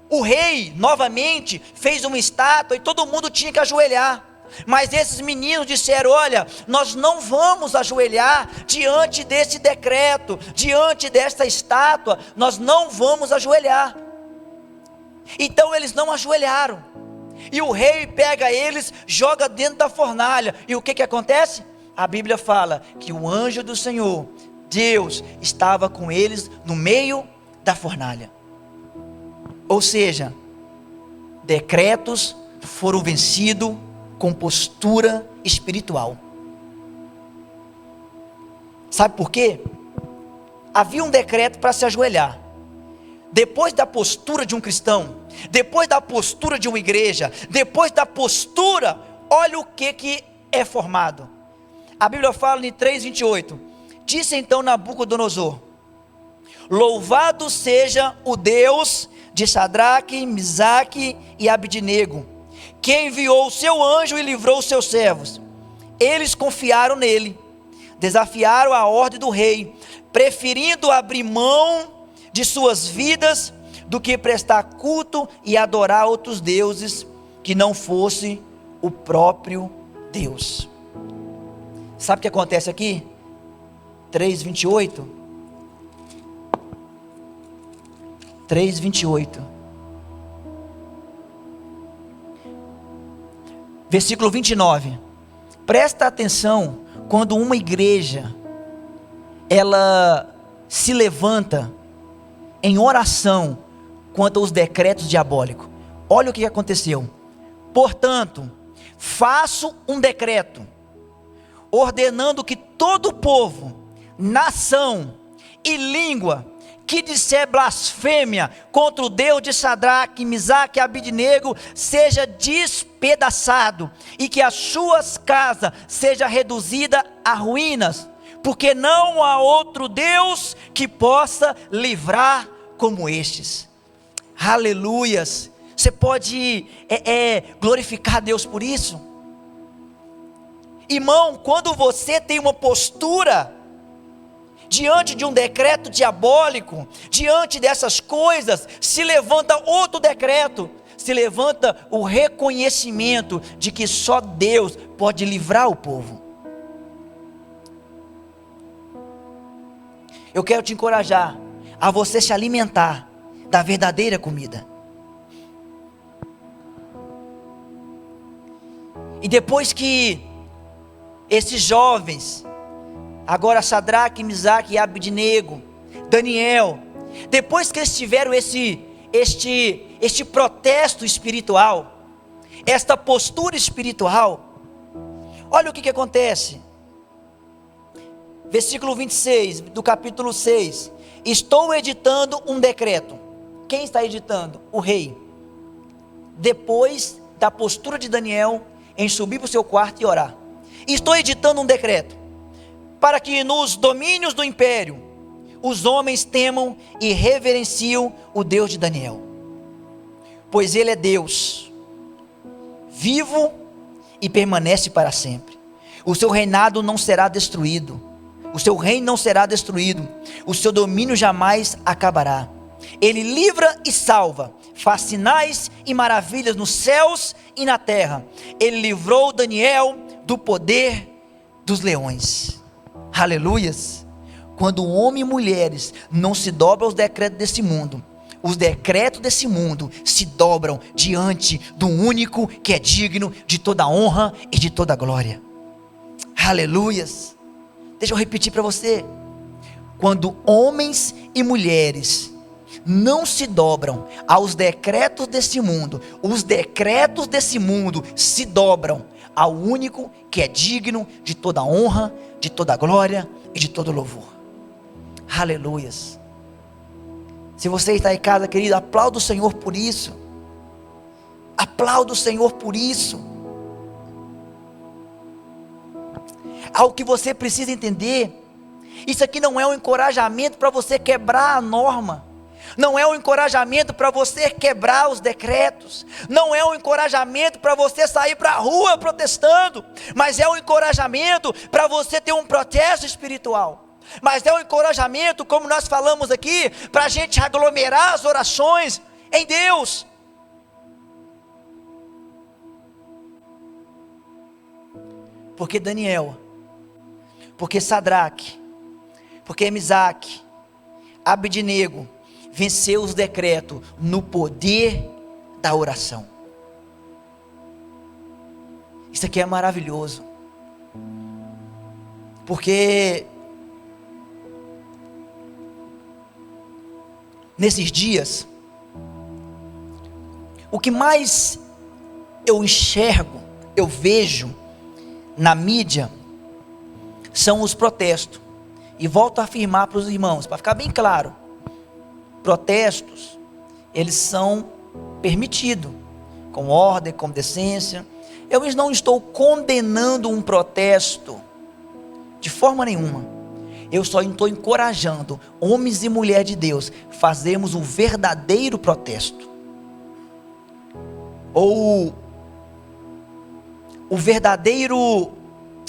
o rei novamente fez uma estátua e todo mundo tinha que ajoelhar. Mas esses meninos disseram: olha, nós não vamos ajoelhar diante desse decreto, diante desta estátua, nós não vamos ajoelhar. Então eles não ajoelharam, e o rei pega eles, joga dentro da fornalha, e o que acontece? A Bíblia fala que o anjo do Senhor, Deus, estava com eles no meio da fornalha. Ou seja, decretos foram vencidos com postura espiritual. Sabe por quê? Havia um decreto para se ajoelhar. Depois da postura de um cristão, depois da postura de uma igreja, depois da postura, olha o que é formado. A Bíblia fala em 3:28. Disse então Nabucodonosor: louvado seja o Deus de Sadraque, Mesaque e Abednego, que enviou o seu anjo e livrou os seus servos. Eles confiaram nele, desafiaram a ordem do rei, preferindo abrir mão de suas vidas do que prestar culto e adorar outros deuses que não fosse o próprio Deus. Sabe o que acontece aqui? 3:28. 3:28. Versículo 29. Presta atenção quando uma igreja ela se levanta em oração quanto aos decretos diabólicos. Olha o que aconteceu. Portanto, faço um decreto ordenando que todo povo, nação e língua que disser blasfêmia contra o Deus de Sadraque, Mesaque e Abednego seja despedaçado, e que as suas casas seja reduzida a ruínas, porque não há outro Deus que possa livrar como estes. Aleluias! Você pode glorificar a Deus por isso? Irmão, quando você tem uma postura diante de um decreto diabólico, diante dessas coisas, se levanta outro decreto, se levanta o reconhecimento de que só Deus pode livrar o povo. Eu quero te encorajar a você se alimentar da verdadeira comida. E depois que esses jovens, agora Sadraque, Mesaque e Abednego, Daniel, depois que eles tiveram este protesto espiritual, esta postura espiritual, olha o que acontece. Versículo 26 do capítulo 6. Estou editando um decreto. Quem está editando? O rei. Depois da postura de Daniel em subir para o seu quarto e orar. Estou editando um decreto para que nos domínios do império os homens temam e reverenciam o Deus de Daniel, pois ele é Deus vivo e permanece para sempre. O seu reinado não será destruído, o seu reino não será destruído, o seu domínio jamais acabará. Ele livra e salva, faz sinais e maravilhas nos céus e na terra. Ele livrou Daniel do poder dos leões. Aleluias. Quando homens e mulheres não se dobram aos decretos desse mundo, os decretos desse mundo se dobram diante do único que é digno de toda honra e de toda glória. Aleluias. Deixa eu repetir para você. Quando homens e mulheres não se dobram aos decretos desse mundo, os decretos desse mundo se dobram ao único que é digno de toda honra, de toda glória e de todo louvor. Aleluias. Se você está em casa, querido, aplauda o Senhor por isso. Aplauda o Senhor por isso. Algo que você precisa entender. Isso aqui não é um encorajamento para você quebrar a norma. Não é um encorajamento para você quebrar os decretos. Não é um encorajamento para você sair para a rua protestando. Mas é um encorajamento para você ter um protesto espiritual. Mas é um encorajamento, como nós falamos aqui, para a gente aglomerar as orações em Deus. Porque Daniel, porque Sadraque, porque Misaque, Abednego venceu os decretos no poder da oração. Isso aqui é maravilhoso. Porque nesses dias, o que mais eu enxergo, eu vejo na mídia, são os protestos. E volto a afirmar para os irmãos, para ficar bem claro, protestos, eles são permitidos, com ordem, com decência. Eu não estou condenando um protesto, de forma nenhuma. Eu só estou encorajando homens e mulheres de Deus fazermos um verdadeiro protesto, ou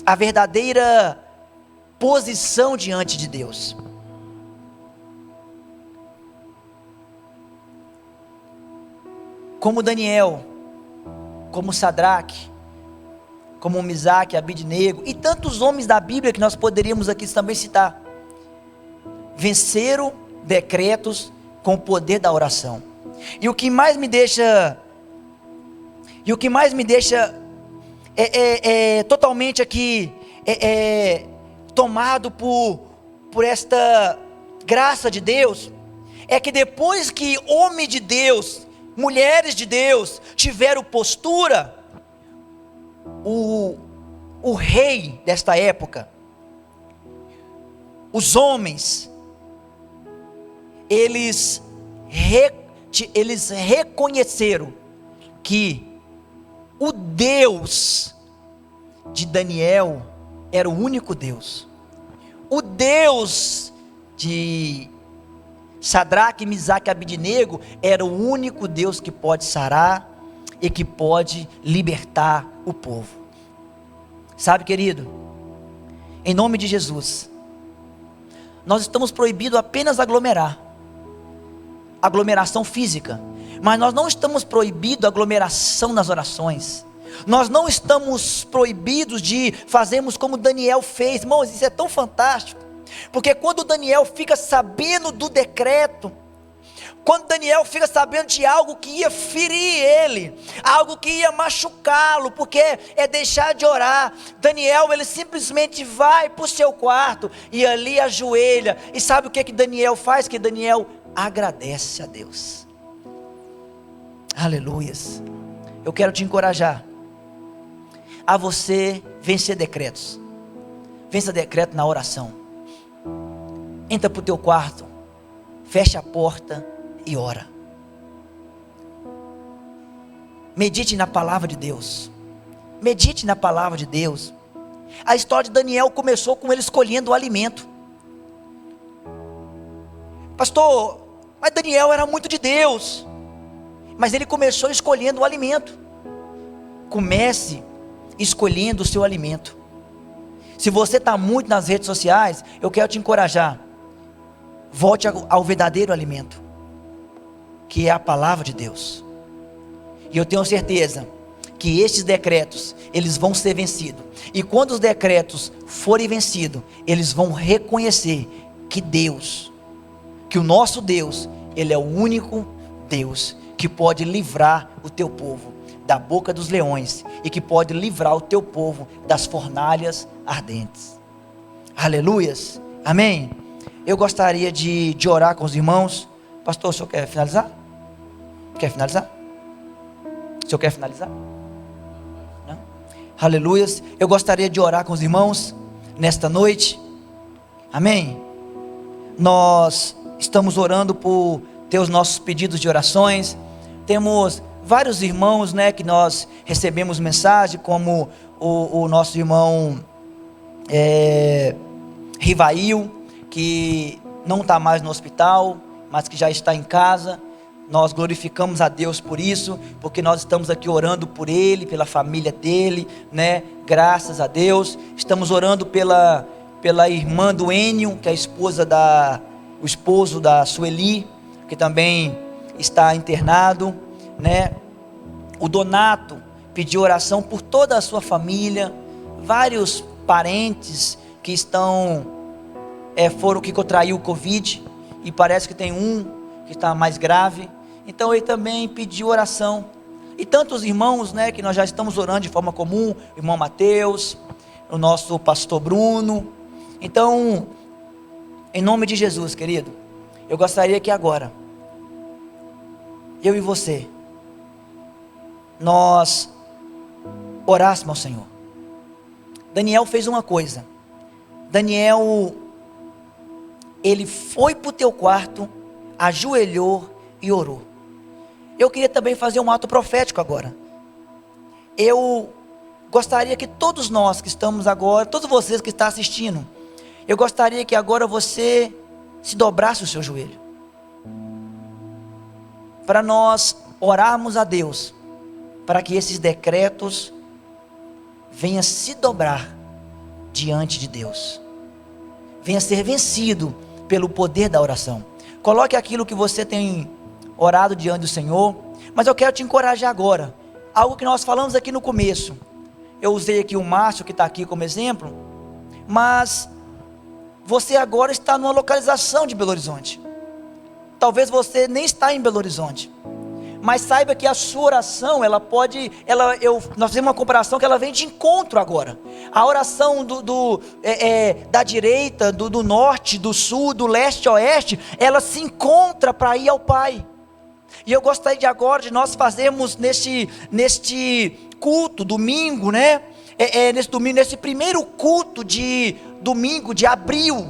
a verdadeira posição diante de Deus. Como Daniel, como Sadraque, como Misaque, Abednego e tantos homens da Bíblia que nós poderíamos aqui também citar, venceram decretos com o poder da oração. E o que mais me deixa totalmente aqui tomado por esta graça de Deus, é que depois que homens de Deus, mulheres de Deus tiveram postura, o rei desta época, os homens, eles reconheceram que o Deus de Daniel era o único Deus. O Deus de Sadraque, Misaque e Abednego era o único Deus que pode sarar e que pode libertar o povo. Sabe, querido, em nome de Jesus, nós estamos proibidos apenas aglomeração física, mas nós não estamos proibidos aglomeração nas orações. Nós não estamos proibidos de fazermos como Daniel fez. Irmãos, isso é tão fantástico, porque quando Daniel fica sabendo do decreto, quando Daniel fica sabendo de algo que ia ferir ele, algo que ia machucá-lo, porque é deixar de orar, Daniel, ele simplesmente vai para o seu quarto e ali ajoelha. E sabe o que Daniel faz? Que Daniel agradece a Deus. Aleluias. eu quero te encorajar a você vencer decretos. Vença decreto na oração. Entra para o teu quarto, fecha a porta e ora. Medite na palavra de Deus. Medite na palavra de Deus. A história de Daniel começou com ele escolhendo o alimento. Pastor, mas Daniel era muito de Deus. Mas ele começou escolhendo o alimento. Comece escolhendo o seu alimento. Se você está muito nas redes sociais, eu quero te encorajar. Volte ao verdadeiro alimento, que é a palavra de Deus. E eu tenho certeza que estes decretos, eles vão ser vencidos. E quando os decretos forem vencidos, eles vão reconhecer que Deus, que o nosso Deus, Ele é o único Deus que pode livrar o teu povo da boca dos leões e que pode livrar o teu povo das fornalhas ardentes. Aleluias, amém? Eu gostaria de orar com os irmãos. Pastor, o senhor quer finalizar? Quer finalizar? O senhor quer finalizar? Não? Aleluias, eu gostaria de orar com os irmãos nesta noite. Amém? Nós estamos orando por ter os nossos pedidos de orações. Temos vários irmãos, né, que nós recebemos mensagem, como o nosso irmão Rivail, que não está mais no hospital, mas que já está em casa. Nós glorificamos a Deus por isso, porque nós estamos aqui orando por ele, pela família dele, né? Graças a Deus. Estamos orando pela irmã do Enio, que é o esposo da Sueli, que também está internado, né? O Donato pediu oração por toda a sua família, vários parentes que foram que contraiu o Covid, e parece que tem um que está mais grave. Então ele também pediu oração. E tantos irmãos, né, que nós já estamos orando de forma comum, o irmão Mateus, o nosso pastor Bruno. Então, em nome de Jesus, querido, eu gostaria que agora, eu e você, nós orássemos ao Senhor. Daniel fez uma coisa. Daniel, ele foi para o teu quarto, ajoelhou e orou. Eu queria também fazer um ato profético agora. Eu gostaria que todos nós que estamos agora, todos vocês que estão assistindo, eu gostaria que agora você se dobrasse o seu joelho, para nós orarmos a Deus, para que esses decretos venham se dobrar diante de Deus, venha ser vencido pelo poder da oração. Coloque aquilo que você tem orado diante do Senhor, mas eu quero te encorajar agora, algo que nós falamos aqui no começo. Eu usei aqui o Márcio, que está aqui como exemplo, mas você agora está numa localização de Belo Horizonte. Talvez você nem está em Belo Horizonte, mas saiba que a sua oração, nós fizemos uma comparação que ela vem de encontro agora. A oração da direita, do norte, do sul, do leste a oeste, ela se encontra para ir ao Pai. E eu gostaria de agora de nós fazermos neste culto, domingo, né? Nesse primeiro culto de domingo, de abril,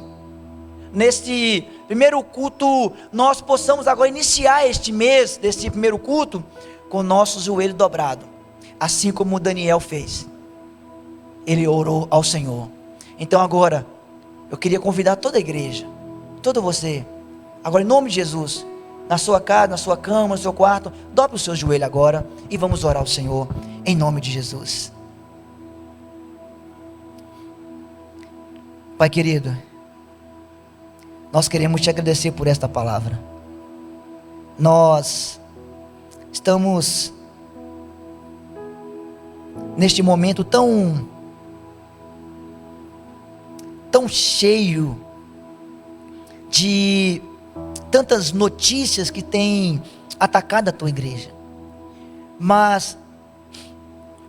neste primeiro culto, nós possamos agora iniciar este mês, desse primeiro culto, com o nosso joelho dobrado, assim como Daniel fez. Ele orou ao Senhor. Então agora, eu queria convidar toda a igreja, todo você, agora em nome de Jesus, na sua casa, na sua cama, no seu quarto, dobre o seu joelho agora, e vamos orar ao Senhor, em nome de Jesus. Pai querido, nós queremos te agradecer por esta palavra. Nós estamos neste momento tão cheio de tantas notícias que têm atacado a tua igreja. Mas,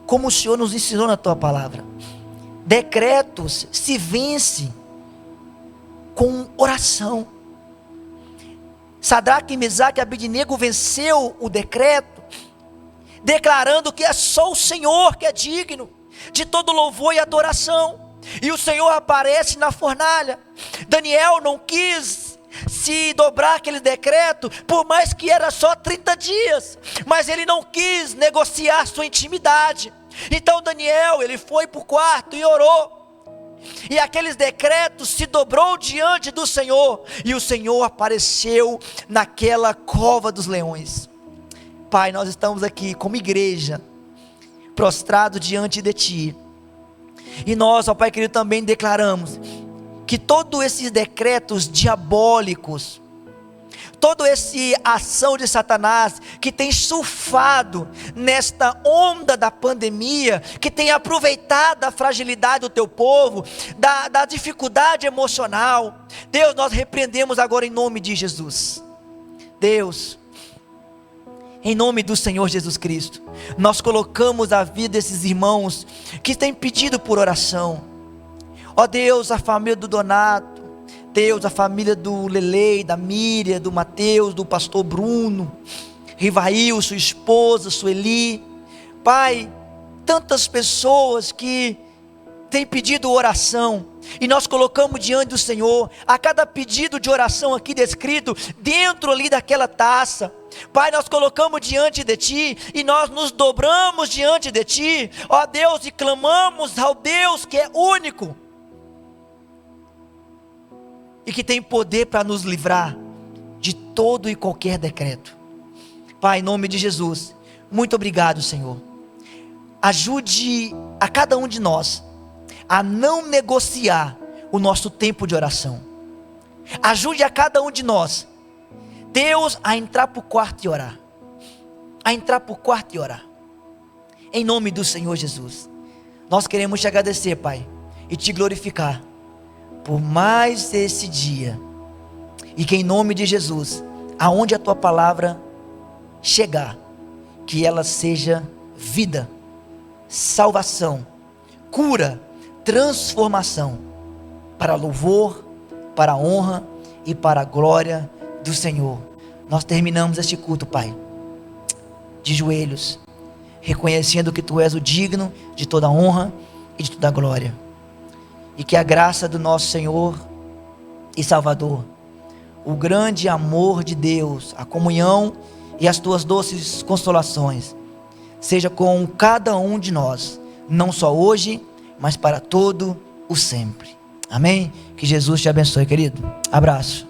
como o Senhor nos ensinou na tua palavra, decretos se vencem com oração. Sadraque, Mesaque e Abednego venceu o decreto declarando que é só o Senhor que é digno de todo louvor e adoração. E o Senhor aparece na fornalha. Daniel não quis se dobrar aquele decreto, por mais que era só 30 dias, mas ele não quis negociar sua intimidade. Então Daniel, ele foi para o quarto e orou, e aqueles decretos se dobrou diante do Senhor, e o Senhor apareceu naquela cova dos leões. Pai, nós estamos aqui como igreja, prostrado diante de Ti, e nós, ó Pai querido, também declaramos que todos esses decretos diabólicos, toda essa ação de Satanás, que tem surfado nesta onda da pandemia, que tem aproveitado a fragilidade do Teu povo, da dificuldade emocional, Deus, nós repreendemos agora em nome de Jesus. Deus, em nome do Senhor Jesus Cristo, nós colocamos a vida desses irmãos que têm pedido por oração. Ó Deus, a família do Donato, Deus, a família do Lelei, da Miriam, do Mateus, do pastor Bruno, Rivail, sua esposa, Sueli. Pai, tantas pessoas que têm pedido oração, e nós colocamos diante do Senhor, a cada pedido de oração aqui descrito, dentro ali daquela taça, Pai, nós colocamos diante de Ti, e nós nos dobramos diante de Ti, ó Deus, e clamamos ao Deus que é único, e que tem poder para nos livrar de todo e qualquer decreto. Pai, em nome de Jesus, muito obrigado, Senhor. Ajude a cada um de nós a não negociar o nosso tempo de oração. Ajude a cada um de nós, Deus, a entrar para o quarto e orar. A entrar para o quarto e orar. Em nome do Senhor Jesus. Nós queremos te agradecer, Pai, e te glorificar por mais esse dia, e que em nome de Jesus, aonde a Tua palavra chegar, que ela seja vida, salvação, cura, transformação, para louvor, para a honra e para a glória do Senhor. Nós terminamos este culto, Pai, de joelhos, reconhecendo que Tu és o digno de toda honra e de toda glória. E que a graça do nosso Senhor e Salvador, o grande amor de Deus, a comunhão e as Tuas doces consolações, seja com cada um de nós, não só hoje, mas para todo o sempre. Amém? Que Jesus te abençoe, querido. Abraço.